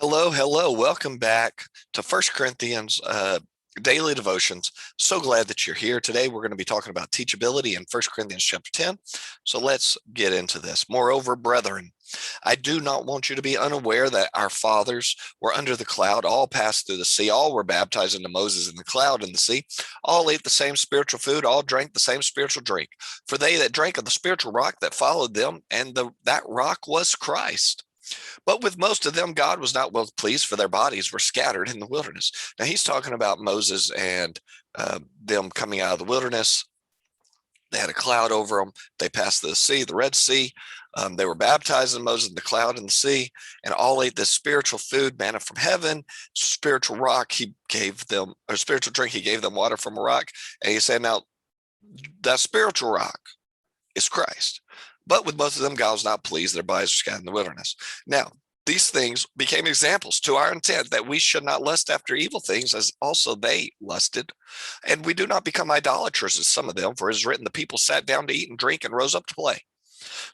Hello, hello. Welcome back to First Corinthians Daily Devotions. So glad that you're here. Today we're going to be talking about teachability in First Corinthians chapter 10. So let's get into this. Moreover, brethren, I do not want you to be unaware that our fathers were under the cloud, all passed through the sea, all were baptized into Moses in the cloud and the sea, all ate the same spiritual food, all drank the same spiritual drink. For they that drank of the spiritual rock that followed them, and that rock was Christ. But with most of them, God was not well pleased, for their bodies were scattered in the wilderness. Now he's talking about Moses and them coming out of the wilderness. They had a cloud over them. They passed the sea, the Red Sea. They were baptized in Moses in the cloud and the sea, and all ate this spiritual food, manna from heaven, spiritual rock. He gave them, or spiritual drink. He gave them water from a rock. And he said, now that spiritual rock is Christ. But with most of them, God was not pleased. Their bodies were scattered in the wilderness. Now, these things became examples to our intent that we should not lust after evil things as also they lusted. And we do not become idolaters as some of them, for it is written, the people sat down to eat and drink and rose up to play.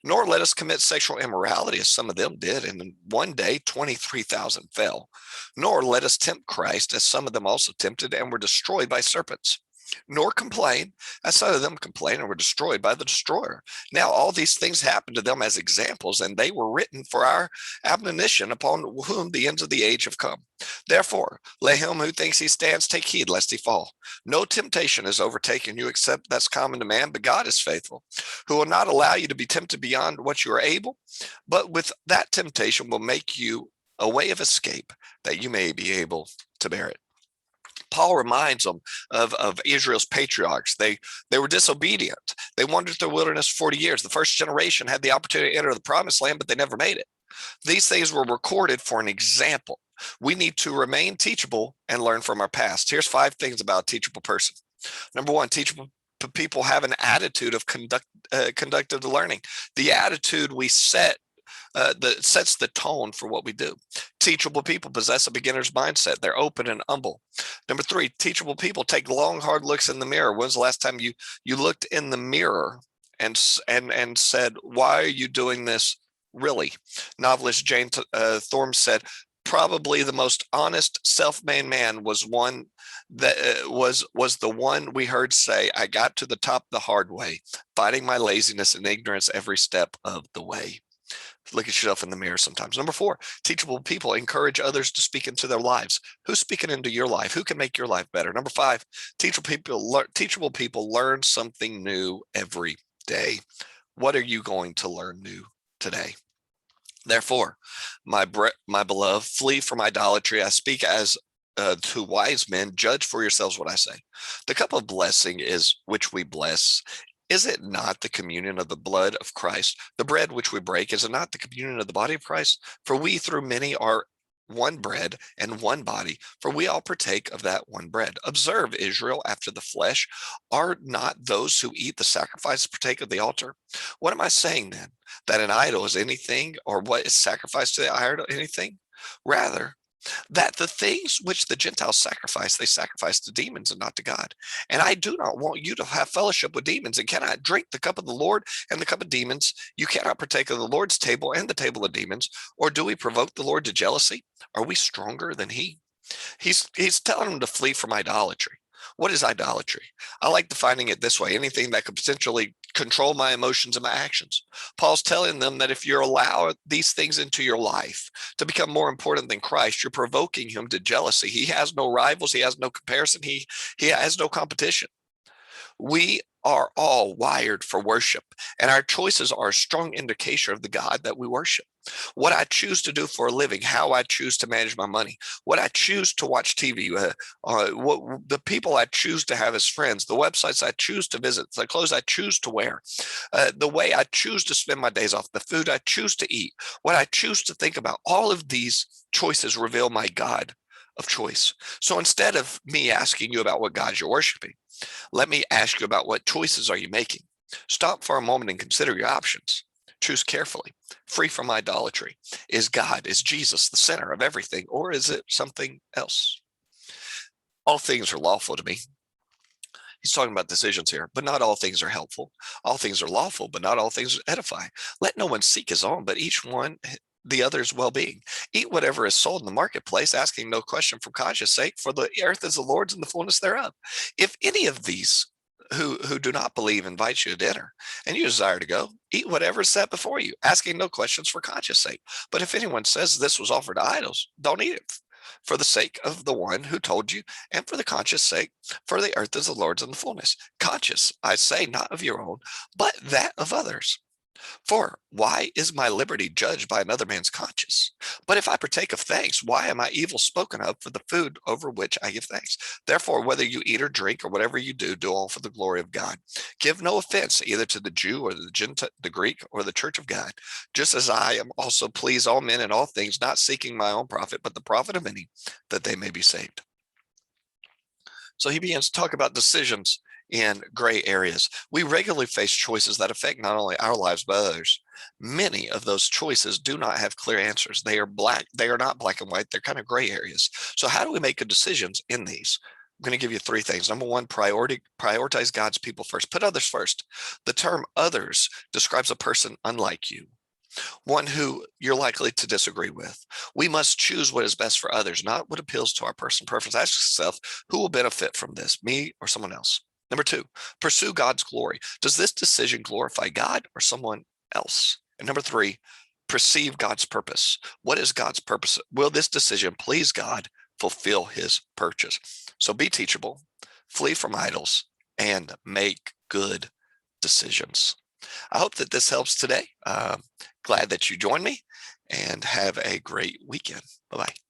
Nor let us commit sexual immorality as some of them did, and in one day 23,000 fell. Nor let us tempt Christ as some of them also tempted and were destroyed by serpents. Nor complain, as some of them complained and were destroyed by the destroyer. Now all these things happened to them as examples, and they were written for our admonition, upon whom the ends of the age have come. Therefore, let him who thinks he stands take heed lest he fall. No temptation has overtaken you except that's common to man, but God is faithful, who will not allow you to be tempted beyond what you are able, but with that temptation will make you a way of escape, that you may be able to bear it. Paul reminds them of Israel's patriarchs. They were disobedient. They wandered through the wilderness 40 years. The first generation had the opportunity to enter the promised land, but they never made it. These things were recorded for an example. We need to remain teachable and learn from our past. Here's 5 things about a teachable person. Number 1, teachable people have an attitude of conductive learning. The attitude we set that sets the tone for what we do. Teachable people possess a beginner's mindset. They're open and humble. Number 3, teachable people take long, hard looks in the mirror. When's the last time you looked in the mirror and said, why are you doing this really? Novelist Jane Thorne said, probably the most honest, self-made man was one that was the one we heard say, I got to the top the hard way, fighting my laziness and ignorance every step of the way. Look at yourself in the mirror sometimes. Number 4, teachable people encourage others to speak into their lives. Who's speaking into your life? Who can make your life better? Number 5, teachable people learn something new every day. What are you going to learn new today? Therefore, my beloved, flee from idolatry. I speak as to wise men, judge for yourselves what I say. The cup of blessing is which we bless. Is it not the communion of the blood of Christ? The bread which we break, is it not the communion of the body of Christ? For we through many are one bread and one body, for we all partake of that one bread. Observe, Israel, after the flesh, are not those who eat the sacrifice partake of the altar? What am I saying then? That an idol is anything, or what is sacrificed to the idol anything? Rather, that the things which the Gentiles sacrifice, they sacrifice to demons and not to God. And I do not want you to have fellowship with demons, and cannot drink the cup of the Lord and the cup of demons. You cannot partake of the Lord's table and the table of demons. Or do we provoke the Lord to jealousy? Are we stronger than he? He's telling them to flee from idolatry. What is idolatry? I like defining it this way: anything that could potentially control my emotions and my actions. Paul's telling them that if you allow these things into your life to become more important than Christ, you're provoking him to jealousy. He has no rivals. He has no comparison. He has no competition. We are all wired for worship, and our choices are a strong indication of the God that we worship. What I choose to do for a living, how I choose to manage my money, what I choose to watch TV, the people I choose to have as friends, the websites I choose to visit, the clothes I choose to wear, the way I choose to spend my days off, the food I choose to eat, what I choose to think about, all of these choices reveal my God of choice. So instead of me asking you about what God you're worshiping, let me ask you about what choices are you making. Stop for a moment and consider your options. Choose carefully. Free from idolatry. Is Jesus the center of everything, or is it something else? All things are lawful to me. He's talking about decisions here, but not all things are helpful. All things are lawful, but not all things edify. Let no one seek his own, but each one the other's well-being. Eat whatever is sold in the marketplace, asking no question for conscience sake, for the earth is the Lord's and the fullness thereof. If any of these who do not believe invite you to dinner and you desire to go, eat whatever is set before you, asking no questions for conscience sake. But if anyone says this was offered to idols, don't eat it, for the sake of the one who told you and for the conscience sake, for the earth is the Lord's and the fullness. Conscious, I say, not of your own, but that of others. For why is my liberty judged by another man's conscience? But if I partake of thanks, why am I evil spoken of for the food over which I give thanks? Therefore, whether you eat or drink or whatever you do all for the glory of God. Give no offense either to the Jew or the Gentile, the Greek or the church of God, just as I am also please all men in all things, not seeking my own profit, but the profit of many, that they may be saved. So he begins to talk about decisions in gray areas. We regularly face choices that affect not only our lives, but others. Many of those choices do not have clear answers. They are not black and white. They're kind of gray areas. So how do we make good decisions in these? I'm going to give you three things. Number one, prioritize God's people first. Put others first. The term others describes a person unlike you, one who you're likely to disagree with. We must choose what is best for others, not what appeals to our personal preference. Ask yourself, who will benefit from this, me or someone else? Number two, pursue God's glory. Does this decision glorify God or someone else? And number three, perceive God's purpose. What is God's purpose? Will this decision please God, fulfill his purpose? So be teachable, flee from idols, and make good decisions. I hope that this helps today. Glad that you joined me, and have a great weekend. Bye-bye.